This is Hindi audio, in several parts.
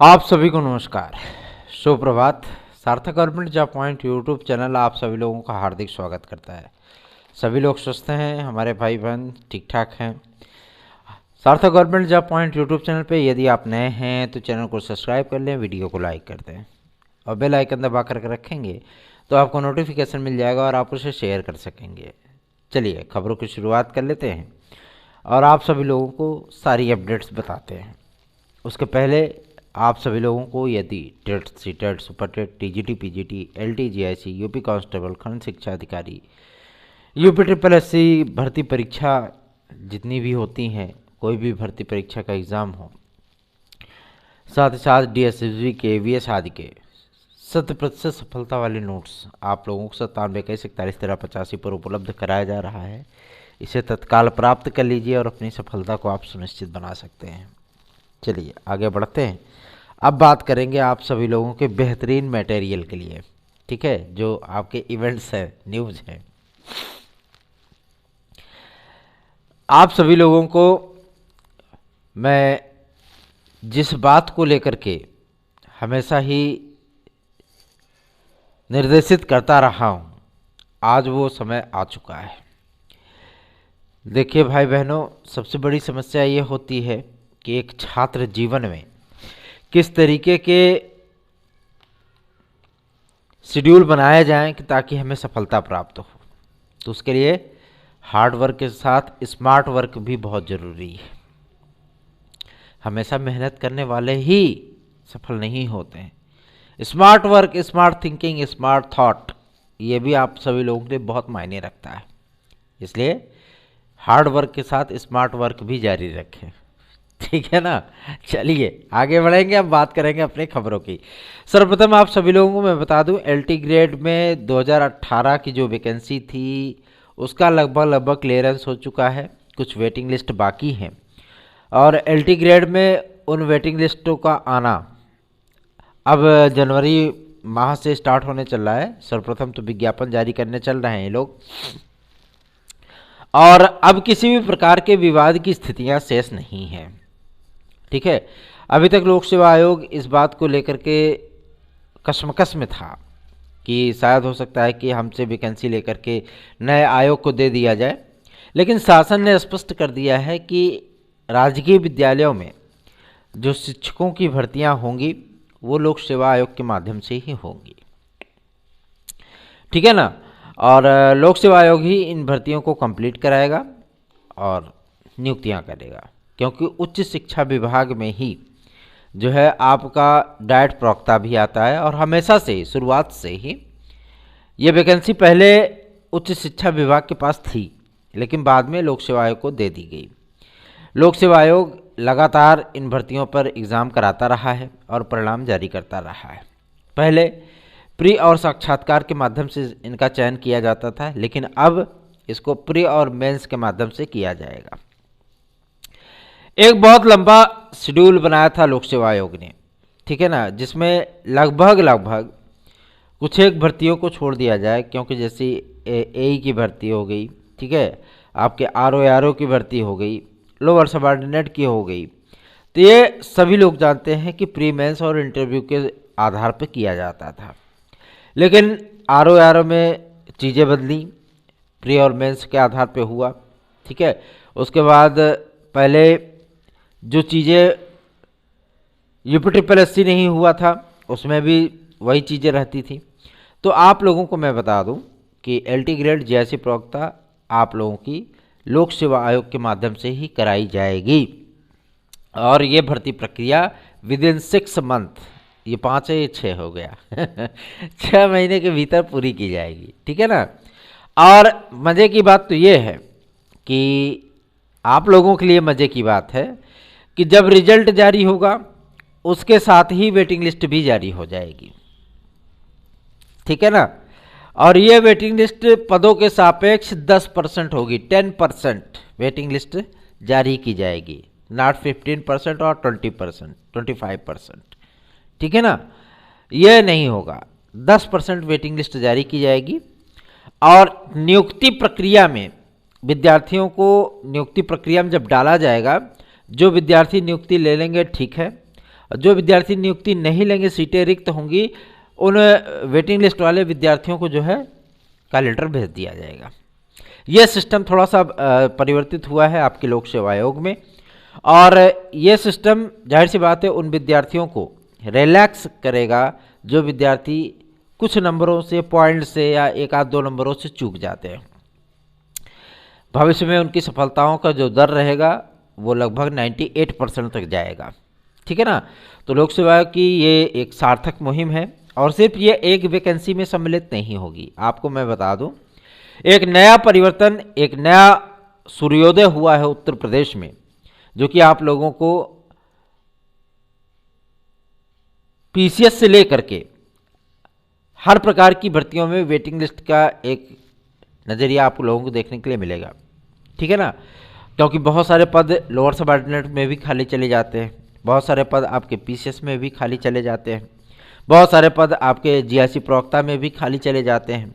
आप सभी को नमस्कार, सुप्रभात। सार्थक government job point YouTube channel आप सभी लोगों का हार्दिक स्वागत करता है। सभी लोग स्वस्थ हैं, हमारे भाई बहन ठीक ठाक हैं। सार्थक government job point YouTube channel पे यदि आप नए हैं तो चैनल को सब्सक्राइब कर लें, वीडियो को लाइक कर दें और बेल आइकन दबा करके रखेंगे तो आपको नोटिफिकेशन मिल जाएगा और आप उसे शेयर कर सकेंगे। चलिए खबरों की शुरुआत कर लेते हैं और आप सभी लोगों को सारी अपडेट्स बताते हैं। उसके पहले आप सभी लोगों को यदि TET, CTET, super TET, TGT, PGT, LT, GIC, UP constable, खंड शिक्षा अधिकारी, यूपी ट्रिपल एससी भर्ती परीक्षा जितनी भी होती हैं, कोई भी भर्ती परीक्षा का एग्ज़ाम हो, साथ ही साथ डीएसएसबी के, वीएस आदि के 100% सफलता वाले नोट्स आप लोगों को 97 21 41 13 85 पर उपलब्ध कराया जा रहा है। इसे तत्काल प्राप्त कर लीजिए और अपनी सफलता को आप सुनिश्चित बना सकते हैं। चलिए आगे बढ़ते हैं। अब बात करेंगे आप सभी लोगों के बेहतरीन मटेरियल के लिए, ठीक है, जो आपके इवेंट्स हैं, न्यूज़ हैं। आप सभी लोगों को मैं जिस बात को लेकर के हमेशा ही निर्देशित करता रहा हूँ, आज वो समय आ चुका है। देखिए भाई बहनों, सबसे बड़ी समस्या ये होती है कि एक छात्र जीवन में किस तरीके के शेड्यूल बनाए जाएं कि ताकि हमें सफलता प्राप्त हो। तो उसके लिए हार्ड वर्क के साथ स्मार्ट वर्क भी बहुत ज़रूरी है। हमेशा मेहनत करने वाले ही सफल नहीं होते हैं। Smart work, smart thinking, smart thought, ये भी आप सभी लोगों के लिए बहुत मायने रखता है। इसलिए हार्ड वर्क के साथ स्मार्ट वर्क भी जारी रखें, ठीक है ना। चलिए आगे बढ़ेंगे। अब बात करेंगे अपनी खबरों की। सर्वप्रथम आप सभी लोगों को मैं बता दूं, एलटी ग्रेड में 2018 की जो वैकेंसी थी उसका लगभग क्लियरेंस हो चुका है। कुछ वेटिंग लिस्ट बाकी हैं और एलटी ग्रेड में उन वेटिंग लिस्टों का आना अब जनवरी माह से स्टार्ट होने चल रहा है। सर्वप्रथम तो विज्ञापन जारी करने चल रहे हैं ये लोग, और अब किसी भी प्रकार के विवाद की स्थितियां शेष नहीं हैं, ठीक है। अभी तक लोक सेवा आयोग इस बात को लेकर के कशमकश में था कि शायद हो सकता है कि हमसे वैकेंसी लेकर के नए आयोग को दे दिया जाए, लेकिन शासन ने स्पष्ट कर दिया है कि राजकीय विद्यालयों में जो शिक्षकों की भर्तियां होंगी वो लोक सेवा आयोग के माध्यम से ही होंगी, ठीक है ना। और लोक सेवा आयोग ही इन भर्तियों को कंप्लीट कराएगा और नियुक्तियां करेगा, क्योंकि उच्च शिक्षा विभाग में ही जो है आपका डाइट प्रवक्ता भी आता है। और हमेशा से, शुरुआत से ही ये वैकेंसी पहले उच्च शिक्षा विभाग के पास थी, लेकिन बाद में लोक सेवा आयोग को दे दी गई। लोक सेवा आयोग लगातार इन भर्तियों पर एग्ज़ाम कराता रहा है और परिणाम जारी करता रहा है। पहले प्री और साक्षात्कार के माध्यम से इनका चयन किया जाता था, लेकिन अब इसको प्री और मेंस के माध्यम से किया जाएगा। एक बहुत लंबा शेड्यूल बनाया था लोक सेवा आयोग ने, ठीक है ना, जिसमें लगभग कुछ एक भर्तियों को छोड़ दिया जाए, क्योंकि जैसे एई की भर्ती हो गई, ठीक है, आपके आरओ की भर्ती हो गई, लोअर सबऑर्डिनेट की हो गई, तो ये सभी लोग जानते हैं कि प्री मेंस और इंटरव्यू के आधार पर किया जाता था। लेकिन आरओ में चीज़ें बदली, प्री और मेंस के आधार पे हुआ, ठीक है। उसके बाद पहले जो चीज़ें यूपी ट्रिपल एससी नहीं हुआ था उसमें भी वही चीज़ें रहती थी। तो आप लोगों को मैं बता दूं कि एलटी ग्रेड जीआईसी प्रवक्ता आप लोगों की लोक सेवा आयोग के माध्यम से ही कराई जाएगी और ये भर्ती प्रक्रिया विदिन 6 मंथ, ये 5 है, ये 6 हो गया 6 महीने के भीतर पूरी की जाएगी, ठीक है ना। और मज़े की बात तो ये है कि आप लोगों के लिए मज़े की बात है कि जब रिजल्ट जारी होगा उसके साथ ही वेटिंग लिस्ट भी जारी हो जाएगी, ठीक है ना। और ये वेटिंग लिस्ट पदों के सापेक्ष 10% होगी, 10% वेटिंग लिस्ट जारी की जाएगी, नॉट 15% और 20%, 25%, ठीक है ना। यह नहीं होगा, 10% वेटिंग लिस्ट जारी की जाएगी। और नियुक्ति प्रक्रिया में विद्यार्थियों को नियुक्ति प्रक्रिया में जब डाला जाएगा, जो विद्यार्थी नियुक्ति ले लेंगे ठीक है, जो विद्यार्थी नियुक्ति नहीं लेंगे, सीटें रिक्त होंगी, उन वेटिंग लिस्ट वाले विद्यार्थियों को जो है कॉल लेटर भेज दिया जाएगा। यह सिस्टम थोड़ा सा परिवर्तित हुआ है आपके लोक सेवा आयोग में, और ये सिस्टम जाहिर सी बात है उन विद्यार्थियों को रिलैक्स करेगा जो विद्यार्थी कुछ नंबरों से, पॉइंट से या एक आध दो नंबरों से चूक जाते हैं। भविष्य में उनकी सफलताओं का जो दर रहेगा वो लगभग 98% तक जाएगा। ठीक है ना। तो लोक सेवा आयोग की ये एक सार्थक मुहिम है, और सिर्फ ये एक वैकेंसी में सम्मिलित नहीं होगी। आपको मैं बता दूं, एक नया परिवर्तन, एक नया सूर्योदय हुआ है उत्तर प्रदेश में, जो कि आप लोगों को पीसीएस से लेकर के हर प्रकार की भर्तियों में वेटिंग लिस्ट का एक नज़रिया आप लोगों को देखने के लिए मिलेगा। ठीक है ना। क्योंकि बहुत सारे पद लोअर सबऑर्डिनेट में भी खाली चले जाते हैं, बहुत सारे पद आपके पीसीएस में भी खाली चले जाते हैं, बहुत सारे पद आपके जीआईसी प्रवक्ता में भी खाली चले जाते हैं,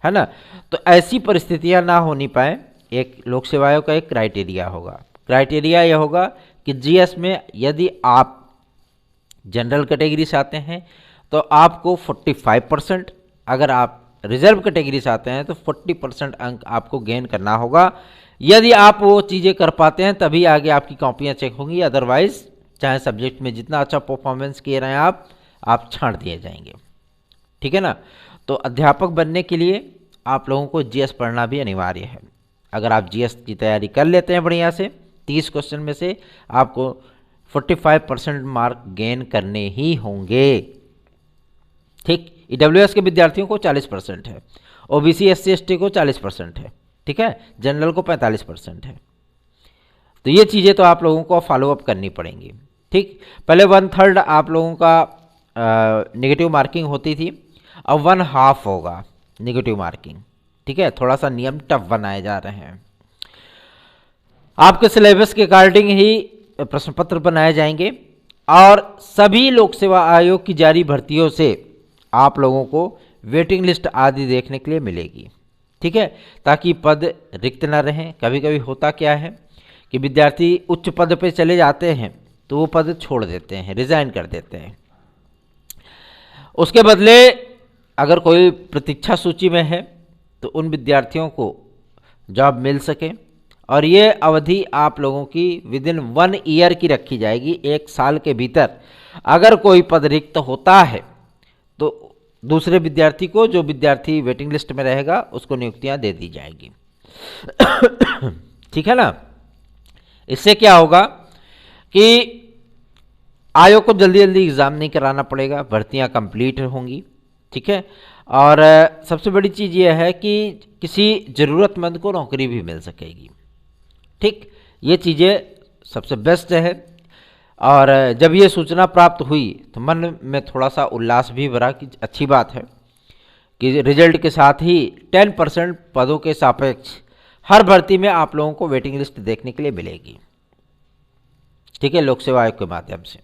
है ना। तो ऐसी परिस्थितियां ना होनी पाए, एक लोक सेवा आयोग का एक क्राइटेरिया होगा। क्राइटेरिया यह होगा कि जीएस में यदि आप जनरल कैटेगरी से आते हैं तो आपको 45%, अगर आप रिजर्व कैटेगरी से आते हैं तो 40% अंक आपको गेन करना होगा। यदि आप वो चीज़ें कर पाते हैं तभी आगे आपकी कॉपियाँ चेक होंगी, अदरवाइज चाहे सब्जेक्ट में जितना अच्छा परफॉर्मेंस किए रहे हैं आप छांट दिए जाएंगे। ठीक है ना। तो अध्यापक बनने के लिए आप लोगों को जीएस पढ़ना भी अनिवार्य है। अगर आप जीएस की तैयारी कर लेते हैं बढ़िया से, 30 क्वेश्चन में से आपको 45% मार्क गेन करने ही होंगे। ठीक। ईडब्ल्यूएस के विद्यार्थियों को 40% है, ओबीसी एससी एसटी को 40% है, ठीक है, जनरल को 45% है। तो ये चीज़ें तो आप लोगों को फॉलोअप करनी पड़ेंगी। ठीक। पहले 1/3 आप लोगों का नेगेटिव मार्किंग होती थी, अब 1/2 होगा नेगेटिव मार्किंग। ठीक है। थोड़ा सा नियम टफ बनाए जा रहे हैं। आपके सिलेबस के अकॉर्डिंग ही प्रश्न पत्र बनाए जाएंगे, और सभी लोक सेवा आयोग की जारी भर्तियों से आप लोगों को वेटिंग लिस्ट आदि देखने के लिए मिलेगी। ठीक है। ताकि पद रिक्त न रहें। कभी कभी होता क्या है कि विद्यार्थी उच्च पद पे चले जाते हैं तो वो पद छोड़ देते हैं, रिजाइन कर देते हैं। उसके बदले अगर कोई प्रतीक्षा सूची में है तो उन विद्यार्थियों को जॉब मिल सके, और ये अवधि आप लोगों की विदिन 1 ईयर की रखी जाएगी। 1 साल के भीतर अगर कोई पद रिक्त होता है तो दूसरे विद्यार्थी को, जो विद्यार्थी वेटिंग लिस्ट में रहेगा, उसको नियुक्तियां दे दी जाएगी। ठीक है ना। इससे क्या होगा कि आयोग को जल्दी जल्दी एग्ज़ाम नहीं कराना पड़ेगा, भर्तियां कंप्लीट होंगी। ठीक है। और सबसे बड़ी चीज़ यह है कि किसी ज़रूरतमंद को नौकरी भी मिल सकेगी। ठीक। ये चीज़ें सबसे बेस्ट है। और जब ये सूचना प्राप्त हुई तो मन में थोड़ा सा उल्लास भी भरा कि अच्छी बात है कि रिजल्ट के साथ ही 10% पदों के सापेक्ष हर भर्ती में आप लोगों को वेटिंग लिस्ट देखने के लिए मिलेगी। ठीक है। लोक सेवा आयोग के माध्यम से।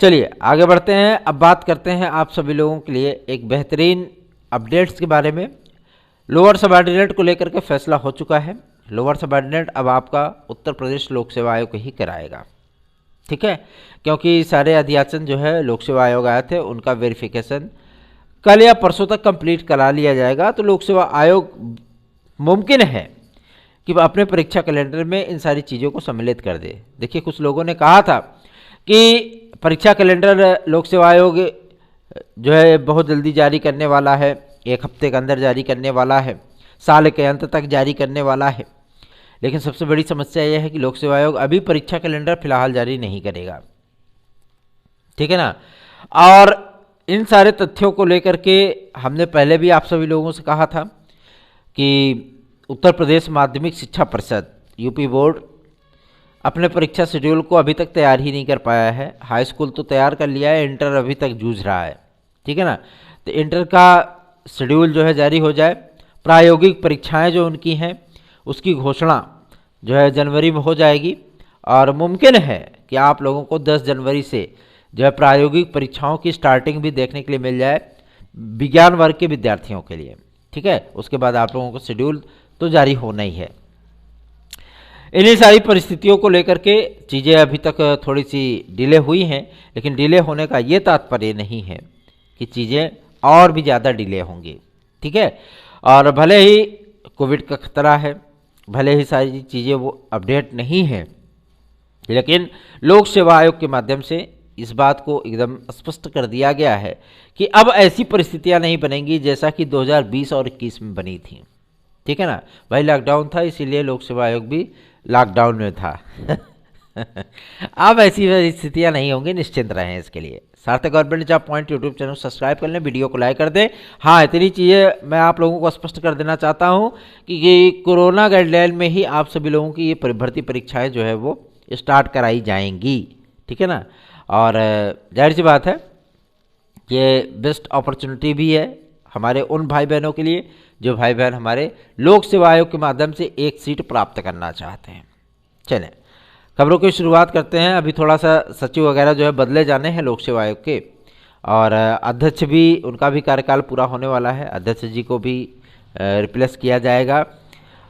चलिए आगे बढ़ते हैं। अब बात करते हैं आप सभी लोगों के लिए एक बेहतरीन अपडेट्स के बारे में। लोअर सबऑर्डिनेट को लेकर के फैसला हो चुका है। लोअर सबऑर्डिनेट अब आपका उत्तर प्रदेश लोक सेवा आयोग ही कराएगा। ठीक है। क्योंकि सारे अध्यासन जो है लोक सेवा आयोग आए थे, उनका वेरिफिकेशन कल या परसों तक कंप्लीट करा लिया जाएगा। तो लोक सेवा आयोग मुमकिन है कि अपने परीक्षा कैलेंडर में इन सारी चीज़ों को सम्मिलित कर दे। देखिए, कुछ लोगों ने कहा था कि परीक्षा कैलेंडर लोक सेवा आयोग जो है बहुत जल्दी जारी करने वाला है, 1 हफ्ते के अंदर जारी करने वाला है, साल के अंत तक जारी करने वाला है। लेकिन सबसे बड़ी समस्या यह है कि लोक सेवा आयोग अभी परीक्षा कैलेंडर फिलहाल जारी नहीं करेगा। ठीक है ना। और इन सारे तथ्यों को लेकर के हमने पहले भी आप सभी लोगों से कहा था कि उत्तर प्रदेश माध्यमिक शिक्षा परिषद यूपी बोर्ड अपने परीक्षा शेड्यूल को अभी तक तैयार ही नहीं कर पाया है। हाई स्कूल तो तैयार कर लिया है, इंटर अभी तक जूझ रहा है। ठीक है ना। तो इंटर का शेड्यूल जो है जारी हो जाए, प्रायोगिक परीक्षाएं जो उनकी हैं उसकी घोषणा जो है जनवरी में हो जाएगी, और मुमकिन है कि आप लोगों को 10 जनवरी से जो है प्रायोगिक परीक्षाओं की स्टार्टिंग भी देखने के लिए मिल जाए विज्ञान वर्ग के विद्यार्थियों के लिए। ठीक है। उसके बाद आप लोगों को शेड्यूल तो जारी होना ही है। इन्हीं सारी परिस्थितियों को लेकर के चीज़ें अभी तक थोड़ी सी डिले हुई हैं, लेकिन डिले होने का ये तात्पर्य नहीं है कि चीज़ें और भी ज़्यादा डिले होंगी। ठीक है, और भले ही कोविड का खतरा है, भले ही सारी चीज़ें वो अपडेट नहीं है, लेकिन लोक सेवा आयोग के माध्यम से इस बात को एकदम स्पष्ट कर दिया गया है कि अब ऐसी परिस्थितियां नहीं बनेंगी जैसा कि 2020 और 21 में बनी थी। ठीक है ना भाई, लॉकडाउन था इसीलिए लोक सेवा आयोग भी लॉकडाउन में था। अब ऐसी परिस्थितियां नहीं होंगी, निश्चिंत रहें इसके लिए। सार्थक government job point YouTube channel subscribe कर लें, वीडियो को लाइक कर दें। हाँ, इतनी चीज़ें मैं आप लोगों को स्पष्ट कर देना चाहता हूँ कि कोरोना गाइडलाइन में ही आप सभी लोगों की ये भर्ती परीक्षाएँ जो है वो स्टार्ट कराई जाएंगी। ठीक है ना, और जाहिर सी बात है ये बेस्ट अपॉर्चुनिटी भी है हमारे उन भाई बहनों के लिए जो भाई बहन हमारे लोक सेवा आयोग के माध्यम से एक सीट प्राप्त करना चाहते हैं। चलें खबरों की शुरुआत करते हैं। अभी थोड़ा सा सचिव वगैरह जो है बदले जाने हैं लोक सेवा आयोग के, और अध्यक्ष भी उनका भी कार्यकाल पूरा होने वाला है, अध्यक्ष जी को भी रिप्लेस किया जाएगा।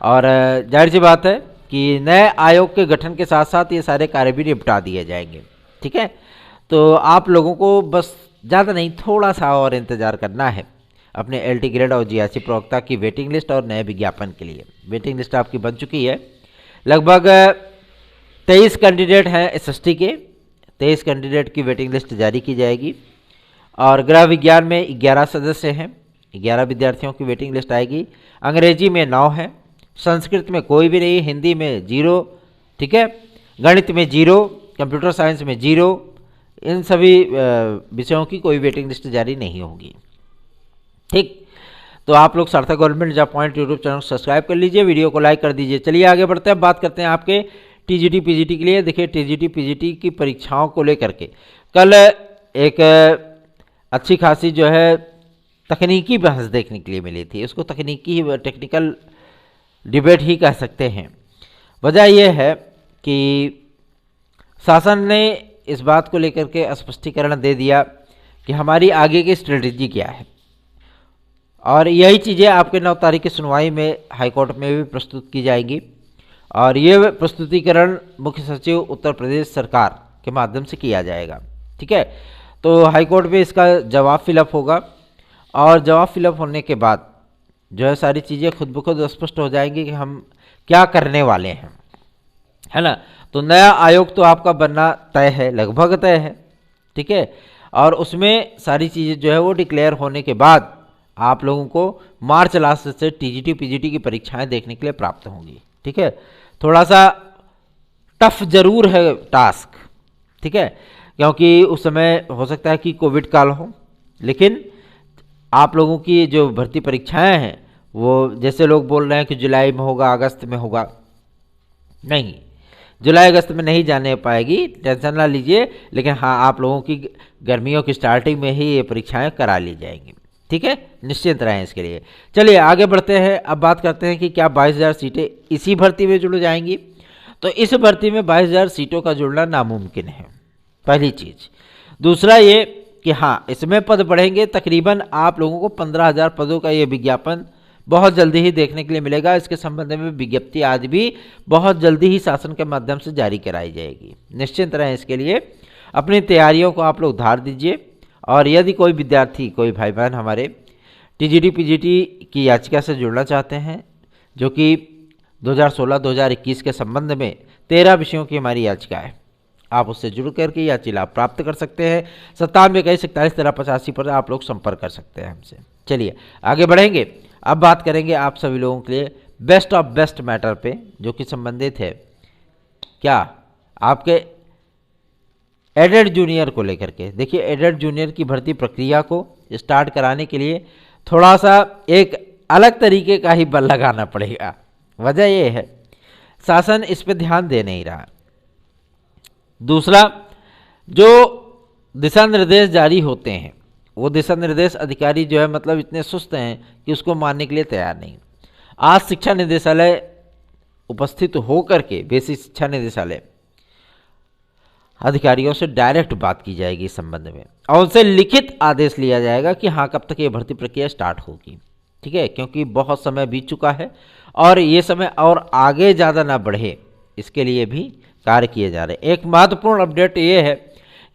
और जाहिर सी बात है कि नए आयोग के गठन के साथ साथ ये सारे कार्य भी निपटा दिए जाएंगे। ठीक है, तो आप लोगों को बस ज़्यादा नहीं थोड़ा सा और इंतज़ार करना है अपने एलटी ग्रेड और जीआरसी प्रवक्ता की वेटिंग लिस्ट और नए विज्ञापन के लिए। वेटिंग लिस्ट आपकी बन चुकी है, लगभग 23 कैंडिडेट हैं एसएसटी के, 23 कैंडिडेट की वेटिंग लिस्ट जारी की जाएगी। और गृह विज्ञान में 11 सदस्य हैं, 11 विद्यार्थियों की वेटिंग लिस्ट आएगी। अंग्रेजी में 9 है, संस्कृत में कोई भी नहीं, हिंदी में 0, ठीक है, गणित में 0, कंप्यूटर साइंस में 0, इन सभी विषयों की कोई वेटिंग लिस्ट जारी नहीं होगी। ठीक, तो आप लोग सार्थक government job point YouTube channel subscribe कर लीजिए, वीडियो को लाइक कर दीजिए। चलिए आगे बढ़ते हैं, बात करते हैं आपके टीजीटी पीजीटी के लिए। देखिए टीजीटी पीजीटी की परीक्षाओं को लेकर के कल एक अच्छी खासी जो है तकनीकी बहस देखने के लिए मिली थी। उसको तकनीकी टेक्निकल डिबेट ही कह सकते हैं। वजह यह है कि शासन ने इस बात को लेकर के स्पष्टीकरण दे दिया कि हमारी आगे की स्ट्रेटजी क्या है, और यही चीज़ें आपके 9 तारीख की सुनवाई में हाईकोर्ट में भी प्रस्तुत की जाएगी। और ये प्रस्तुतिकरण मुख्य सचिव उत्तर प्रदेश सरकार के माध्यम से किया जाएगा। ठीक है, तो हाईकोर्ट में इसका जवाब फिलअप होगा, और जवाब फिलअप होने के बाद जो है सारी चीज़ें खुद ब खुद स्पष्ट हो जाएंगी कि हम क्या करने वाले हैं, है ना। तो नया आयोग तो आपका बनना तय है, लगभग तय है। ठीक है, और उसमें सारी चीज़ें जो है वो डिक्लेयर होने के बाद आप लोगों को मार्च लास्ट से टीजीटी पीजीटी की परीक्षाएं देखने के लिए प्राप्त होंगी। ठीक है, थोड़ा सा टफ जरूर है टास्क, ठीक है, क्योंकि उस समय हो सकता है कि कोविड काल हो, लेकिन आप लोगों की जो भर्ती परीक्षाएं हैं वो जैसे लोग बोल रहे हैं कि जुलाई में होगा, अगस्त में होगा, नहीं, जुलाई अगस्त में नहीं जाने पाएगी, टेंशन ना लीजिए। लेकिन हाँ, आप लोगों की गर्मियों की स्टार्टिंग में ही ये परीक्षाएं करा ली जाएंगी। ठीक है, निश्चिंत रहें इसके लिए। चलिए आगे बढ़ते हैं, अब बात करते हैं कि क्या 22,000 सीटें इसी भर्ती में जुड़ जाएंगी। तो इस भर्ती में 22,000 सीटों का जुड़ना नामुमकिन है, पहली चीज़। दूसरा ये कि हाँ, इसमें पद बढ़ेंगे, तकरीबन आप लोगों को 15,000 पदों का ये विज्ञापन बहुत जल्दी ही देखने के लिए मिलेगा। इसके संबंध में विज्ञप्ति आज भी बहुत जल्दी ही शासन के माध्यम से जारी कराई जाएगी। निश्चिंत रहें इसके लिए, अपनी तैयारियों को आप लोग उधार दीजिए। और यदि कोई विद्यार्थी, कोई भाई बहन हमारे टीजीटी पीजीटी की याचिका से जुड़ना चाहते हैं, जो कि 2016-2021 के संबंध में 13 विषयों की हमारी याचिका है, आप उससे जुड़ करके याचिका लाभ प्राप्त कर सकते हैं। 9721411385 पर आप लोग संपर्क कर सकते हैं हमसे। चलिए आगे बढ़ेंगे, अब बात करेंगे आप सभी लोगों के लिए बेस्ट ऑफ बेस्ट मैटर पे, जो कि संबंधित है क्या आपके एडेड जूनियर को लेकर के। देखिए, एडेड जूनियर की भर्ती प्रक्रिया को स्टार्ट कराने के लिए थोड़ा सा एक अलग तरीके का ही बल लगाना पड़ेगा। वजह यह है शासन इस पे ध्यान दे नहीं रहा। दूसरा, जो दिशा निर्देश जारी होते हैं वो दिशा निर्देश अधिकारी जो है मतलब इतने सुस्त हैं कि उसको मानने के लिए तैयार नहीं। आज शिक्षा निदेशालय उपस्थित होकर के बेसिक शिक्षा निदेशालय अधिकारियों से डायरेक्ट बात की जाएगी इस संबंध में, और उनसे लिखित आदेश लिया जाएगा कि हाँ, कब तक ये भर्ती प्रक्रिया स्टार्ट होगी। ठीक है, क्योंकि बहुत समय बीत चुका है और ये समय और आगे ज़्यादा ना बढ़े, इसके लिए भी कार्य किए जा रहे हैं। एक महत्वपूर्ण अपडेट ये है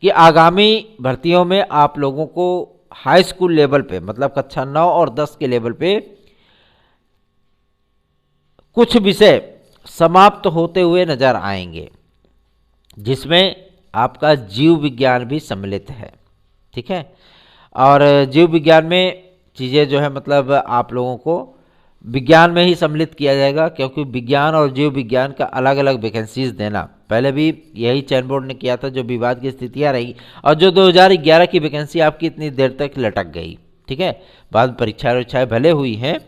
कि आगामी भर्तियों में आप लोगों को हाई स्कूल लेवल पे, मतलब कक्षा 9 और 10 के लेवल पे कुछ विषय समाप्त होते हुए नजर आएंगे, जिसमें आपका जीव विज्ञान भी सम्मिलित है। ठीक है, और जीव विज्ञान में चीज़ें जो है मतलब आप लोगों को विज्ञान में ही सम्मिलित किया जाएगा, क्योंकि विज्ञान और जीव विज्ञान का अलग अलग वैकेंसीज देना पहले भी यही चयन बोर्ड ने किया था, जो विवाद की स्थितियां रही और जो 2011 की वैकेंसी आपकी इतनी देर तक लटक गई। ठीक है, बाद में परीक्षाएं भले हुई हैं,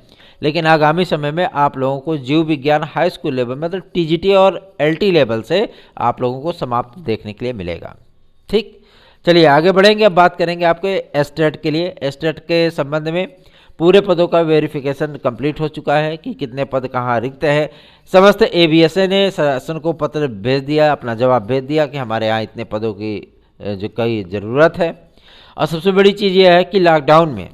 लेकिन आगामी समय में आप लोगों को जीव विज्ञान हाई स्कूल लेवल मतलब टीजीटी और एलटी लेवल से आप लोगों को समाप्त देखने के लिए मिलेगा। ठीक, चलिए आगे बढ़ेंगे। अब बात करेंगे आपके एस्टेट के लिए। एस्टेट के संबंध में पूरे पदों का वेरिफिकेशन कंप्लीट हो चुका है कि कितने पद कहाँ रिक्त है। समस्त एबीएसए ने शासन को पत्र भेज दिया, अपना जवाब भेज दिया कि हमारे यहाँ इतने पदों की जो कई ज़रूरत है। और सबसे बड़ी चीज़ यह है कि लॉकडाउन में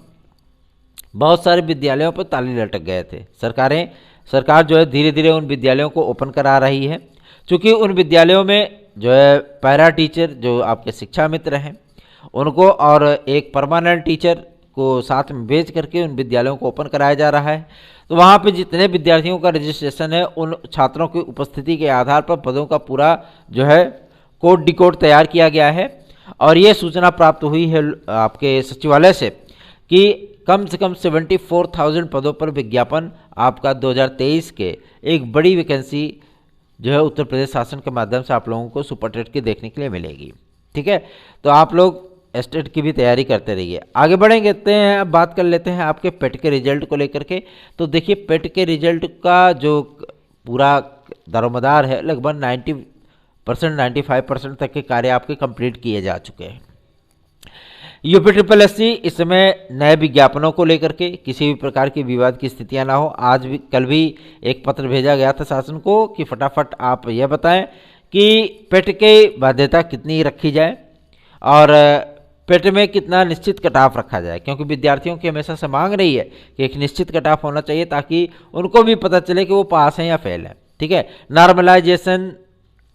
बहुत सारे विद्यालयों पर ताले लटक गए थे। सरकार जो है धीरे धीरे उन विद्यालयों को ओपन करा रही है, क्योंकि उन विद्यालयों में जो है पैरा टीचर जो आपके शिक्षा मित्र हैं उनको और एक परमानेंट टीचर को साथ में भेज करके उन विद्यालयों को ओपन कराया जा रहा है। तो वहाँ पे जितने विद्यार्थियों का रजिस्ट्रेशन है, उन छात्रों की उपस्थिति के आधार पर पदों का पूरा जो है कोड डिकोड तैयार किया गया है। और ये सूचना प्राप्त हुई है आपके सचिवालय से कि कम से कम 74,000 पदों पर विज्ञापन आपका 2023 के एक बड़ी वैकेंसी जो है उत्तर प्रदेश शासन के माध्यम से आप लोगों को सुपर टेट की देखने के लिए मिलेगी। ठीक है, तो आप लोग एस्टेट की भी तैयारी करते रहिए। आगे बढ़ेंगे हैं, अब बात कर लेते हैं आपके पेट के रिजल्ट को लेकर के। तो देखिए पेट के रिजल्ट का जो पूरा दारोमदार है, लगभग 90% 95% तक के कार्य आपके कंप्लीट किए जा चुके हैं। यूपी ट्रिपल एससी इस समय नए विज्ञापनों को लेकर के किसी भी प्रकार की विवाद की स्थितियां ना हो। आज भी कल भी एक पत्र भेजा गया था शासन को कि फटाफट आप यह बताएं कि पेट की बाध्यता कितनी रखी जाए और पेट में कितना निश्चित कट ऑफ रखा जाए, क्योंकि विद्यार्थियों की हमेशा से मांग रही है कि एक निश्चित कट ऑफ होना चाहिए ताकि उनको भी पता चले कि वो पास हैं या फेल हैं। ठीक है, नॉर्मलाइजेशन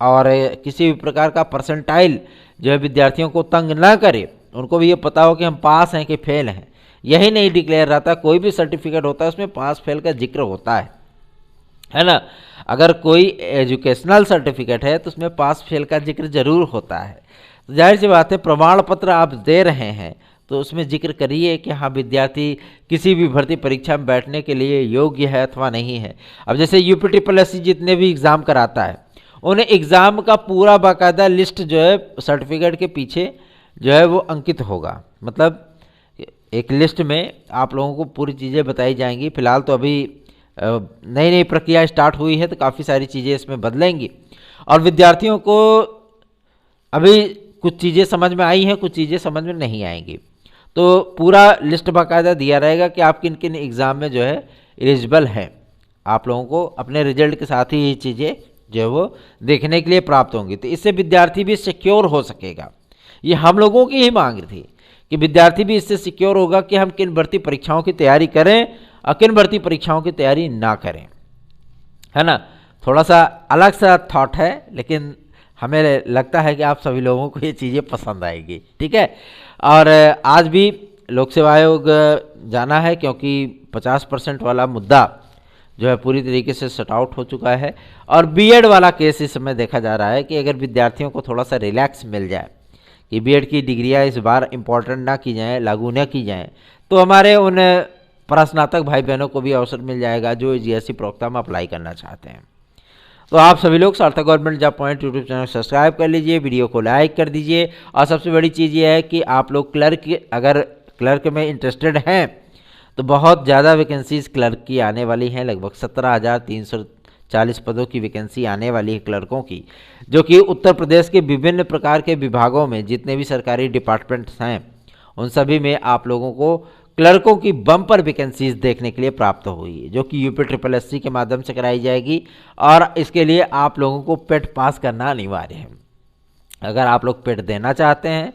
और किसी भी प्रकार का परसेंटाइल जो है विद्यार्थियों को तंग ना करे, उनको भी ये पता हो कि हम पास हैं कि फेल हैं। यही नहीं डिक्लेयर रहता, कोई भी सर्टिफिकेट होता है उसमें पास फेल का जिक्र होता है ना। अगर कोई एजुकेशनल सर्टिफिकेट है तो उसमें पास फेल का जिक्र जरूर होता है। तो जाहिर सी बात है, प्रमाण पत्र आप दे रहे हैं तो उसमें जिक्र करिए कि हाँ विद्यार्थी किसी भी भर्ती परीक्षा में बैठने के लिए योग्य है अथवा नहीं है। अब जैसे यूपी ट्रिपल एससी जितने भी एग्ज़ाम कराता है, उन्हें एग्ज़ाम का पूरा बाकायदा लिस्ट जो है सर्टिफिकेट के पीछे जो है वो अंकित होगा। मतलब एक लिस्ट में आप लोगों को पूरी चीज़ें बताई जाएंगी। फिलहाल तो अभी नई नई प्रक्रिया स्टार्ट हुई है, तो काफ़ी सारी चीज़ें इसमें बदलेंगी और विद्यार्थियों को अभी कुछ चीज़ें समझ में आई हैं, कुछ चीज़ें समझ में नहीं आएंगी। तो पूरा लिस्ट बाकायदा दिया रहेगा कि आप किन किन एग्ज़ाम में जो है एलिजिबल हैं। आप लोगों को अपने रिजल्ट के साथ ही ये चीज़ें जो है वो देखने के लिए प्राप्त होंगी, तो इससे विद्यार्थी भी सिक्योर हो सकेगा। ये हम लोगों की ही मांग थी कि विद्यार्थी भी इससे सिक्योर होगा कि हम किन भर्ती परीक्षाओं की तैयारी करें और किन भर्ती परीक्षाओं की तैयारी ना करें, है ना। थोड़ा सा अलग सा थॉट है, लेकिन हमें लगता है कि आप सभी लोगों को ये चीज़ें पसंद आएगी। ठीक है, और आज भी लोक सेवा आयोग जाना है, क्योंकि 50% वाला मुद्दा जो है पूरी तरीके से शट आउट हो चुका है। और बीएड वाला केस इस समय देखा जा रहा है कि अगर विद्यार्थियों को थोड़ा सा रिलैक्स मिल जाए कि बीएड की डिग्रियां इस बार इम्पोर्टेंट ना की जाएं, लागू न की जाएं, तो हमारे उन परास्नातक भाई बहनों को भी अवसर मिल जाएगा जो जीएससी प्रोग्राम में अप्लाई करना चाहते हैं। तो आप सभी लोग सार्थक government job point YouTube channel subscribe कर लीजिए, वीडियो को लाइक कर दीजिए। और सबसे बड़ी चीज़ ये है कि आप लोग अगर क्लर्क में इंटरेस्टेड हैं तो बहुत ज़्यादा वैकेंसीज क्लर्क की आने वाली हैं। लगभग 17,340 पदों की वैकेंसी आने वाली है क्लर्कों की, जो कि उत्तर प्रदेश के विभिन्न प्रकार के विभागों में जितने भी सरकारी डिपार्टमेंट्स हैं उन सभी में आप लोगों को क्लर्कों की बम्पर वैकेंसीज देखने के लिए प्राप्त हुई है, जो कि यूपी ट्रिपल एससी के माध्यम से कराई जाएगी। और इसके लिए आप लोगों को पेट पास करना अनिवार्य है। अगर आप लोग पेट देना चाहते हैं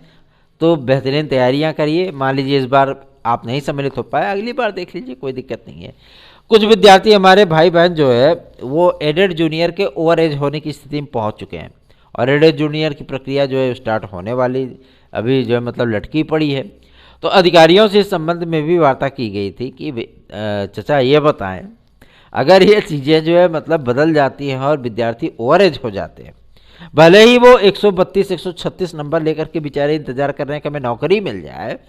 तो बेहतरीन तैयारियां करिए। मान लीजिए इस बार आप नहीं सम्मिलित हो पाए, अगली बार देख लीजिए, कोई दिक्कत नहीं है। कुछ विद्यार्थी हमारे भाई बहन जो है वो एडेड जूनियर के ओवर एज होने की स्थिति में पहुंच चुके हैं और एडेड जूनियर की प्रक्रिया जो है स्टार्ट होने वाली अभी जो है मतलब लटकी पड़ी है। तो अधिकारियों से इस संबंध में भी वार्ता की गई थी कि चचा ये बताएं, अगर ये चीज़ें जो है मतलब बदल जाती हैं और विद्यार्थी ओवर एज हो जाते हैं, भले ही वो 132 136 नंबर लेकर के बेचारे इंतजार कर रहे हैं कि हमें नौकरी मिल जाए,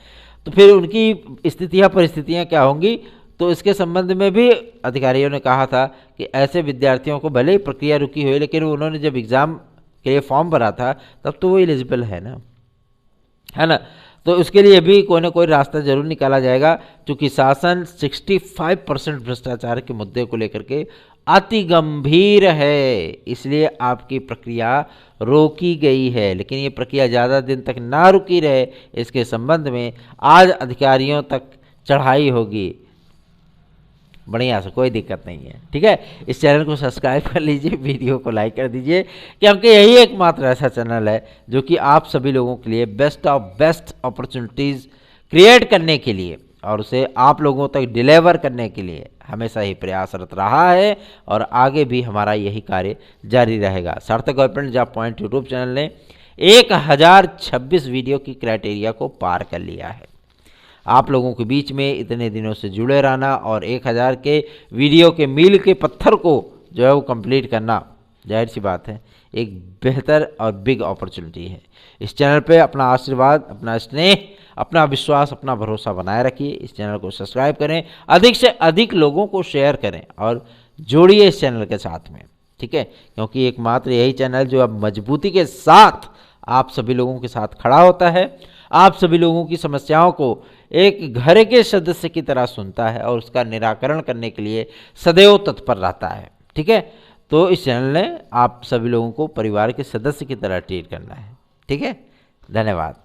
तो फिर उनकी स्थितियाँ परिस्थितियाँ क्या होंगी। तो इसके संबंध में भी अधिकारियों ने कहा था कि ऐसे विद्यार्थियों को भले ही प्रक्रिया रुकी हुई, लेकिन उन्होंने जब एग्ज़ाम के लिए फॉर्म भरा था तब तो वो एलिजिबल है ना। तो उसके लिए भी कोई ना कोई रास्ता जरूर निकाला जाएगा, क्योंकि शासन 65% भ्रष्टाचार के मुद्दे को लेकर के अति गंभीर है, इसलिए आपकी प्रक्रिया रोकी गई है। लेकिन ये प्रक्रिया ज़्यादा दिन तक ना रुकी रहे, इसके संबंध में आज अधिकारियों तक चढ़ाई होगी। बढ़िया से, कोई दिक्कत नहीं है, ठीक है। इस चैनल को सब्सक्राइब कर लीजिए, वीडियो को लाइक कर दीजिए, क्योंकि यही एकमात्र ऐसा चैनल है जो कि आप सभी लोगों के लिए best of best opportunities create करने के लिए और उसे आप लोगों तक डिलीवर करने के लिए हमेशा ही प्रयासरत रहा है और आगे भी हमारा यही कार्य जारी रहेगा। सार्थक government job point YouTube channel ने 1026 वीडियो की क्राइटेरिया को पार कर लिया है। आप लोगों के बीच में इतने दिनों से जुड़े रहना और 1000 के वीडियो के मील के पत्थर को जो है वो कंप्लीट करना, जाहिर सी बात है एक बेहतर और बिग अपॉर्चुनिटी है। इस चैनल पे अपना आशीर्वाद, अपना स्नेह, अपना विश्वास, अपना भरोसा बनाए रखिए। इस चैनल को सब्सक्राइब करें, अधिक से अधिक लोगों को शेयर करें और जोड़िए इस चैनल के साथ में, ठीक है, क्योंकि एकमात्र यही चैनल जो अब मजबूती के साथ आप सभी लोगों के साथ खड़ा होता है, आप सभी लोगों की समस्याओं को एक घर के सदस्य की तरह सुनता है और उसका निराकरण करने के लिए सदैव तत्पर रहता है, ठीक है। तो इस चैनल ने आप सभी लोगों को परिवार के सदस्य की तरह ट्रीट करना है, ठीक है। धन्यवाद।